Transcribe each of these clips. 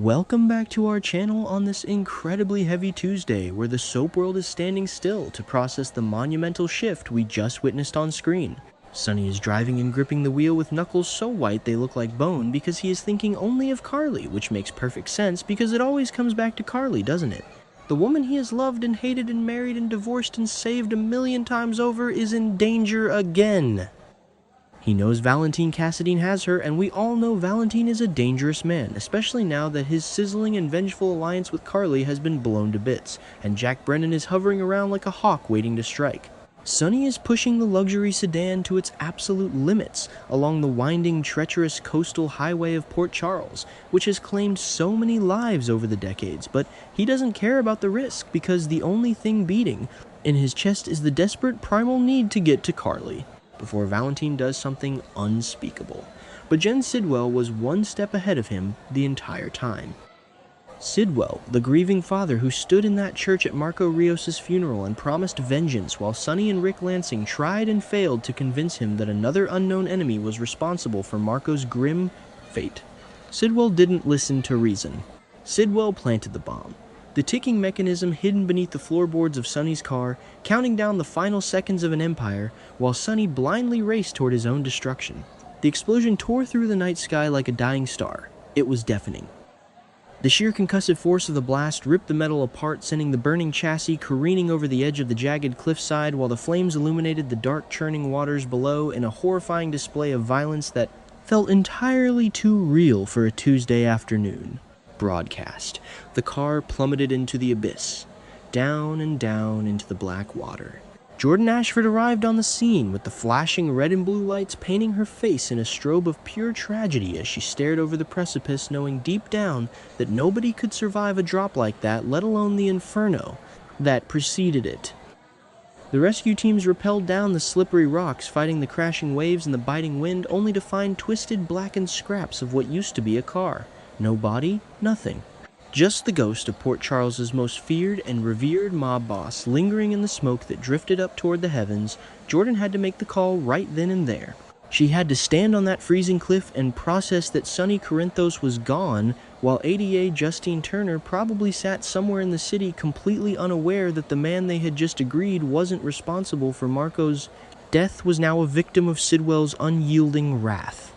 Welcome back to our channel on this incredibly heavy Tuesday where the soap world is standing still to process the monumental shift we just witnessed on screen. Sonny is driving and gripping the wheel with knuckles so white they look like bone because he is thinking only of Carly, which makes perfect sense because it always comes back to Carly, doesn't it? The woman he has loved and hated and married and divorced and saved a million times over is in danger again. He knows Valentine Cassadine has her, and we all know Valentine is a dangerous man, especially now that his sizzling and vengeful alliance with Carly has been blown to bits, and Jack Brennan is hovering around like a hawk waiting to strike. Sonny is pushing the luxury sedan to its absolute limits along the winding, treacherous coastal highway of Port Charles, which has claimed so many lives over the decades, but he doesn't care about the risk because the only thing beating in his chest is the desperate primal need to get to Carly before Valentine does something unspeakable. But Jen Sidwell was one step ahead of him the entire time. Sidwell, the grieving father who stood in that church at Marco Rios' funeral and promised vengeance while Sonny and Rick Lansing tried and failed to convince him that another unknown enemy was responsible for Marco's grim fate. Sidwell didn't listen to reason. Sidwell planted the bomb. The ticking mechanism hidden beneath the floorboards of Sonny's car, counting down the final seconds of an empire, while Sonny blindly raced toward his own destruction. The explosion tore through the night sky like a dying star. It was deafening. The sheer concussive force of the blast ripped the metal apart, sending the burning chassis careening over the edge of the jagged cliffside while the flames illuminated the dark churning waters below in a horrifying display of violence that felt entirely too real for a Tuesday afternoon. Broadcast. The car plummeted into the abyss, down and down into the black water. Jordan Ashford arrived on the scene with the flashing red and blue lights painting her face in a strobe of pure tragedy as she stared over the precipice, knowing deep down that nobody could survive a drop like that, let alone the inferno that preceded it. The rescue teams rappelled down the slippery rocks, fighting the crashing waves and the biting wind, only to find twisted, blackened scraps of what used to be a car. No body, nothing. Just the ghost of Port Charles's most feared and revered mob boss lingering in the smoke that drifted up toward the heavens. Jordan had to make the call right then and there. She had to stand on that freezing cliff and process that Sonny Corinthos was gone, while ADA Justine Turner probably sat somewhere in the city completely unaware that the man they had just agreed wasn't responsible for Marco's death was now a victim of Sidwell's unyielding wrath.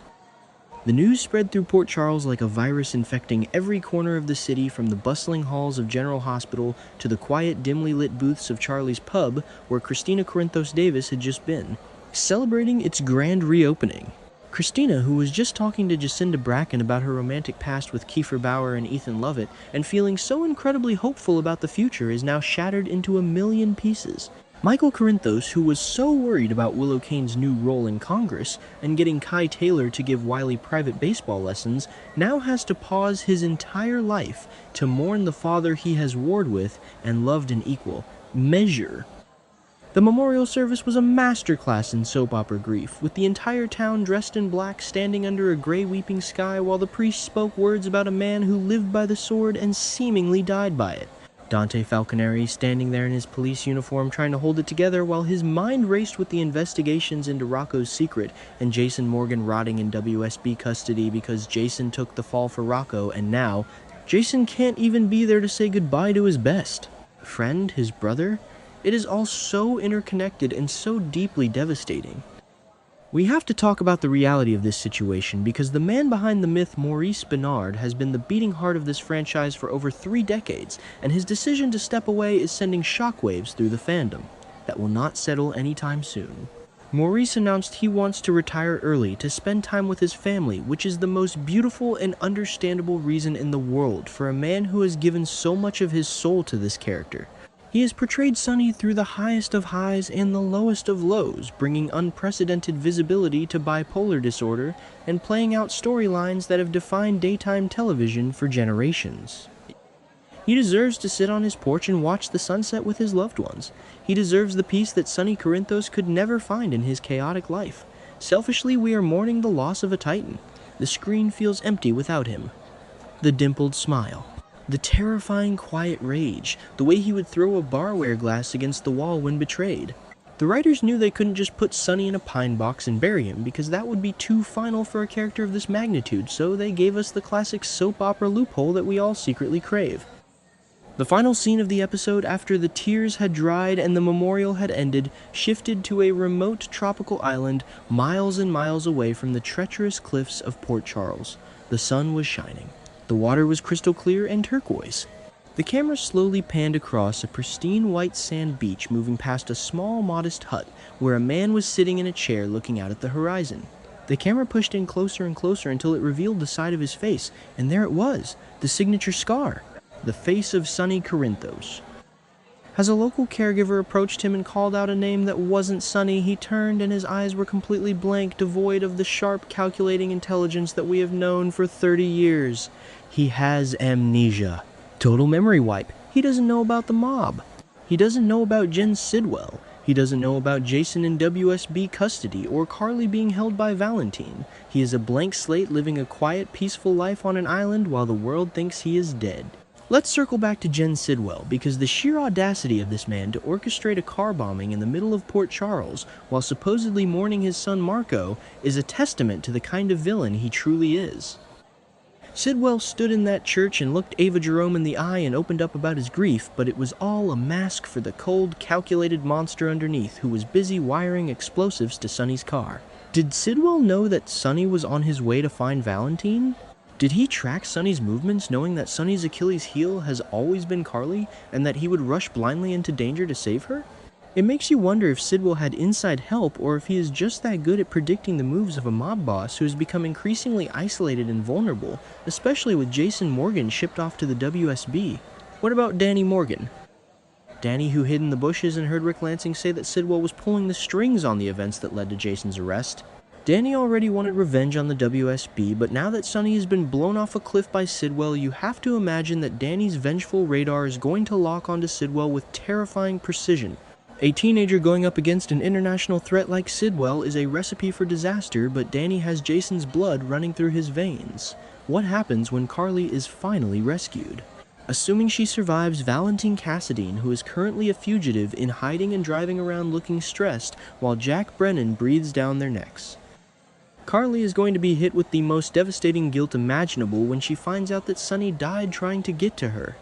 The news spread through Port Charles like a virus, infecting every corner of the city, from the bustling halls of General Hospital to the quiet, dimly lit booths of Charlie's Pub, where Christina Corinthos Davis had just been, celebrating its grand reopening. Christina, who was just talking to Jacinda Bracken about her romantic past with Kiefer Bauer and Ethan Lovett, and feeling so incredibly hopeful about the future, is now shattered into a million pieces. Michael Corinthos, who was so worried about Willow Kane's new role in Congress and getting Kai Taylor to give Wiley private baseball lessons, now has to pause his entire life to mourn the father he has warred with and loved in equal measure. The memorial service was a masterclass in soap opera grief, with the entire town dressed in black standing under a gray weeping sky while the priest spoke words about a man who lived by the sword and seemingly died by it. Dante Falconeri standing there in his police uniform trying to hold it together while his mind raced with the investigations into Rocco's secret and Jason Morgan rotting in WSB custody because Jason took the fall for Rocco, and now Jason can't even be there to say goodbye to his best friend, his brother. It is all so interconnected and so deeply devastating. We have to talk about the reality of this situation because the man behind the myth, Maurice Benard, has been the beating heart of this franchise for over 3 decades, and his decision to step away is sending shockwaves through the fandom that will not settle anytime soon. Maurice announced he wants to retire early to spend time with his family, which is the most beautiful and understandable reason in the world for a man who has given so much of his soul to this character. He has portrayed Sonny through the highest of highs and the lowest of lows, bringing unprecedented visibility to bipolar disorder and playing out storylines that have defined daytime television for generations. He deserves to sit on his porch and watch the sunset with his loved ones. He deserves the peace that Sonny Corinthos could never find in his chaotic life. Selfishly, we are mourning the loss of a titan. The screen feels empty without him. The dimpled smile. The terrifying quiet rage, the way he would throw a barware glass against the wall when betrayed. The writers knew they couldn't just put Sonny in a pine box and bury him, because that would be too final for a character of this magnitude, so they gave us the classic soap opera loophole that we all secretly crave. The final scene of the episode, after the tears had dried and the memorial had ended, shifted to a remote tropical island miles and miles away from the treacherous cliffs of Port Charles. The sun was shining. The water was crystal clear and turquoise. The camera slowly panned across a pristine white sand beach, moving past a small, modest hut where a man was sitting in a chair looking out at the horizon. The camera pushed in closer and closer until it revealed the side of his face, and there it was, the signature scar. The face of Sonny Corinthos. As a local caregiver approached him and called out a name that wasn't Sonny, he turned and his eyes were completely blank, devoid of the sharp, calculating intelligence that we have known for 30 years. He has amnesia. Total memory wipe. He doesn't know about the mob. He doesn't know about Jen Sidwell. He doesn't know about Jason in WSB custody or Carly being held by Valentine. He is a blank slate living a quiet, peaceful life on an island while the world thinks he is dead. Let's circle back to Jen Sidwell, because the sheer audacity of this man to orchestrate a car bombing in the middle of Port Charles while supposedly mourning his son Marco is a testament to the kind of villain he truly is. Sidwell stood in that church and looked Ava Jerome in the eye and opened up about his grief, but it was all a mask for the cold, calculated monster underneath who was busy wiring explosives to Sonny's car. Did Sidwell know that Sonny was on his way to find Valentine? Did he track Sonny's movements, knowing that Sonny's Achilles heel has always been Carly, and that he would rush blindly into danger to save her? It makes you wonder if Sidwell had inside help, or if he is just that good at predicting the moves of a mob boss who has become increasingly isolated and vulnerable, especially with Jason Morgan shipped off to the WSB. What about Danny Morgan? Danny, who hid in the bushes and heard Rick Lansing say that Sidwell was pulling the strings on the events that led to Jason's arrest. Danny already wanted revenge on the WSB, but now that Sonny has been blown off a cliff by Sidwell, you have to imagine that Danny's vengeful radar is going to lock onto Sidwell with terrifying precision. A teenager going up against an international threat like Sidwell is a recipe for disaster, but Danny has Jason's blood running through his veins. What happens when Carly is finally rescued? Assuming she survives, Valentine Cassadine, who is currently a fugitive, in hiding and driving around looking stressed, while Jack Brennan breathes down their necks. Carly is going to be hit with the most devastating guilt imaginable when she finds out that Sonny died trying to get to her.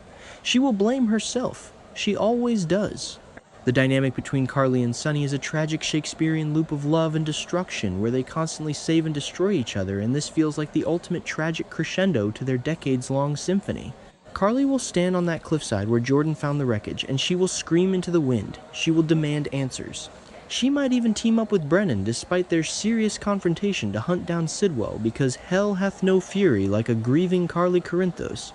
She will blame herself. She always does. The dynamic between Carly and Sonny is a tragic Shakespearean loop of love and destruction where they constantly save and destroy each other, and this feels like the ultimate tragic crescendo to their decades-long symphony. Carly will stand on that cliffside where Jordan found the wreckage, and she will scream into the wind. She will demand answers. She might even team up with Brennan despite their serious confrontation to hunt down Sidwell, because hell hath no fury like a grieving Carly Corinthos.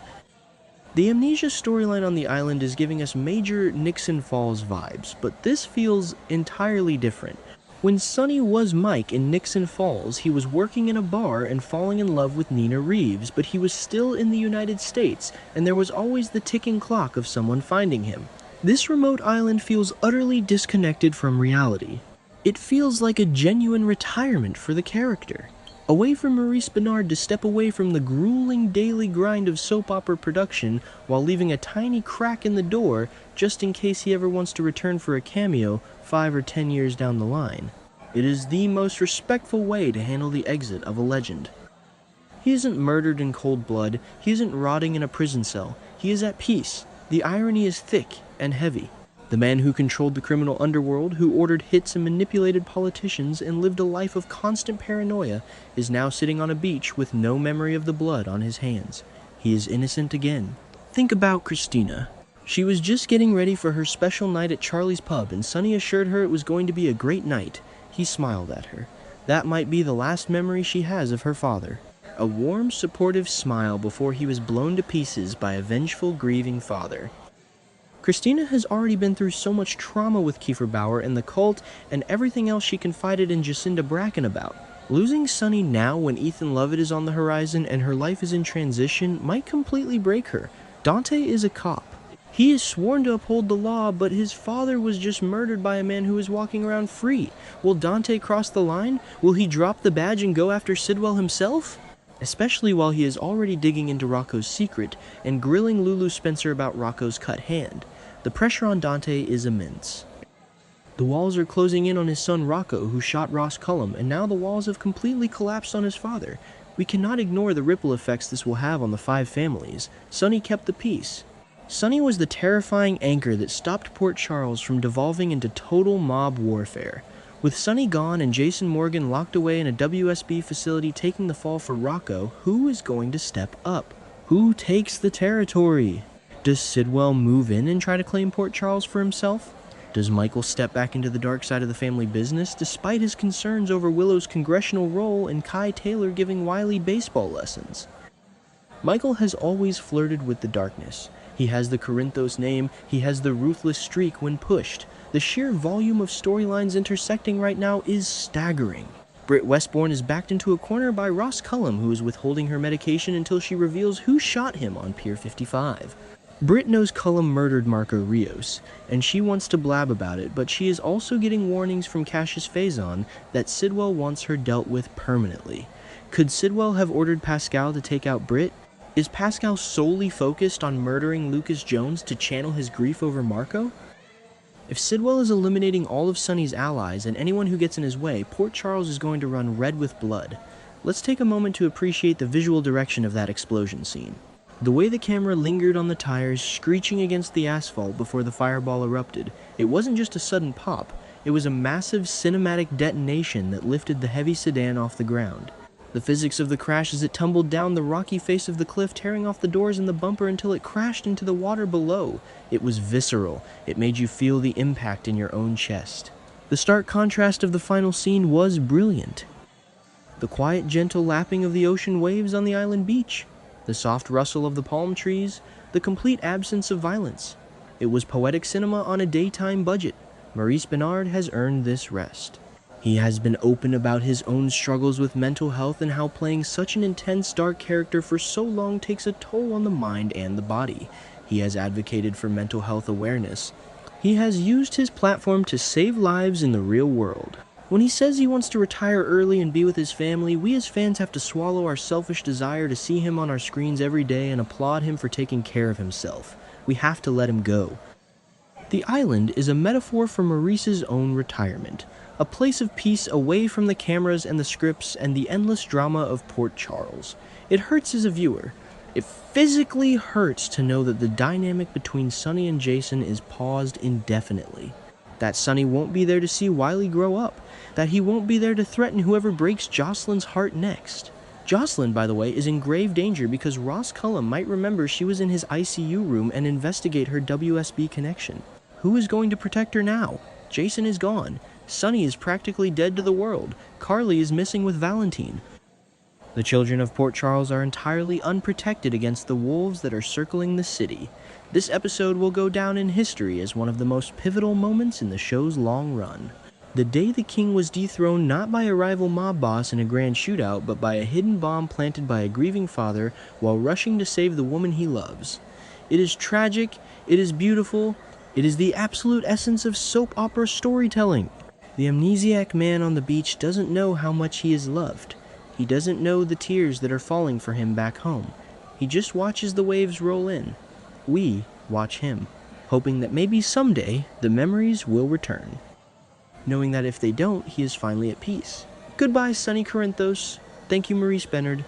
The amnesia storyline on the island is giving us major Nixon Falls vibes, but this feels entirely different. When Sonny was Mike in Nixon Falls, he was working in a bar and falling in love with Nina Reeves, but he was still in the United States, and there was always the ticking clock of someone finding him. This remote island feels utterly disconnected from reality. It feels like a genuine retirement for the character. A way for Maurice Benard to step away from the grueling daily grind of soap opera production while leaving a tiny crack in the door just in case he ever wants to return for a cameo 5 or 10 years down the line. It is the most respectful way to handle the exit of a legend. He isn't murdered in cold blood, he isn't rotting in a prison cell, he is at peace. The irony is thick and heavy. The man who controlled the criminal underworld, who ordered hits and manipulated politicians and lived a life of constant paranoia, is now sitting on a beach with no memory of the blood on his hands. He is innocent again. Think about Christina. She was just getting ready for her special night at Charlie's pub, and Sonny assured her it was going to be a great night. He smiled at her. That might be the last memory she has of her father. A warm, supportive smile before he was blown to pieces by a vengeful, grieving father. Christina has already been through so much trauma with Kiefer Bauer and the cult and everything else she confided in Jacinda Bracken about. Losing Sonny now when Ethan Lovett is on the horizon and her life is in transition might completely break her. Dante is a cop. He is sworn to uphold the law, but his father was just murdered by a man who is walking around free. Will Dante cross the line? Will he drop the badge and go after Sidwell himself? Especially while he is already digging into Rocco's secret and grilling Lulu Spencer about Rocco's cut hand. The pressure on Dante is immense. The walls are closing in on his son Rocco, who shot Ross Cullum, and now the walls have completely collapsed on his father. We cannot ignore the ripple effects this will have on the 5 families. Sonny kept the peace. Sonny was the terrifying anchor that stopped Port Charles from devolving into total mob warfare. With Sonny gone and Jason Morgan locked away in a WSB facility taking the fall for Rocco, who is going to step up? Who takes the territory? Does Sidwell move in and try to claim Port Charles for himself? Does Michael step back into the dark side of the family business despite his concerns over Willow's congressional role and Kai Taylor giving Wiley baseball lessons? Michael has always flirted with the darkness. He has the Corinthos name, he has the ruthless streak when pushed. The sheer volume of storylines intersecting right now is staggering. Britt Westbourne is backed into a corner by Ross Cullum, who is withholding her medication until she reveals who shot him on Pier 55. Britt knows Cullum murdered Marco Rios, and she wants to blab about it, but she is also getting warnings from Cassius Faison that Sidwell wants her dealt with permanently. Could Sidwell have ordered Pascal to take out Britt? Is Pascal solely focused on murdering Lucas Jones to channel his grief over Marco? If Sidwell is eliminating all of Sonny's allies and anyone who gets in his way, Port Charles is going to run red with blood. Let's take a moment to appreciate the visual direction of that explosion scene. The way the camera lingered on the tires, screeching against the asphalt before the fireball erupted, it wasn't just a sudden pop, it was a massive cinematic detonation that lifted the heavy sedan off the ground. The physics of the crash as it tumbled down the rocky face of the cliff, tearing off the doors and the bumper until it crashed into the water below. It was visceral. It made you feel the impact in your own chest. The stark contrast of the final scene was brilliant. The quiet, gentle lapping of the ocean waves on the island beach. The soft rustle of the palm trees, the complete absence of violence. It was poetic cinema on a daytime budget. Maurice Benard has earned this rest. He has been open about his own struggles with mental health and how playing such an intense, dark character for so long takes a toll on the mind and the body. He has advocated for mental health awareness. He has used his platform to save lives in the real world. When he says he wants to retire early and be with his family, we as fans have to swallow our selfish desire to see him on our screens every day and applaud him for taking care of himself. We have to let him go. The island is a metaphor for Maurice's own retirement, a place of peace away from the cameras and the scripts and the endless drama of Port Charles. It hurts as a viewer. It physically hurts to know that the dynamic between Sonny and Jason is paused indefinitely. That Sonny won't be there to see Wiley grow up. That he won't be there to threaten whoever breaks Jocelyn's heart next. Jocelyn, by the way, is in grave danger because Ross Cullum might remember she was in his ICU room and investigate her WSB connection. Who is going to protect her now? Jason is gone. Sonny is practically dead to the world. Carly is missing with Valentine. The children of Port Charles are entirely unprotected against the wolves that are circling the city. This episode will go down in history as one of the most pivotal moments in the show's long run. The day the king was dethroned not by a rival mob boss in a grand shootout, but by a hidden bomb planted by a grieving father while rushing to save the woman he loves. It is tragic, it is beautiful, it is the absolute essence of soap opera storytelling. The amnesiac man on the beach doesn't know how much he is loved. He doesn't know the tears that are falling for him back home. He just watches the waves roll in. We watch him, hoping that maybe someday the memories will return. Knowing that if they don't, he is finally at peace. Goodbye, Sonny Corinthos. Thank you, Maurice Benard.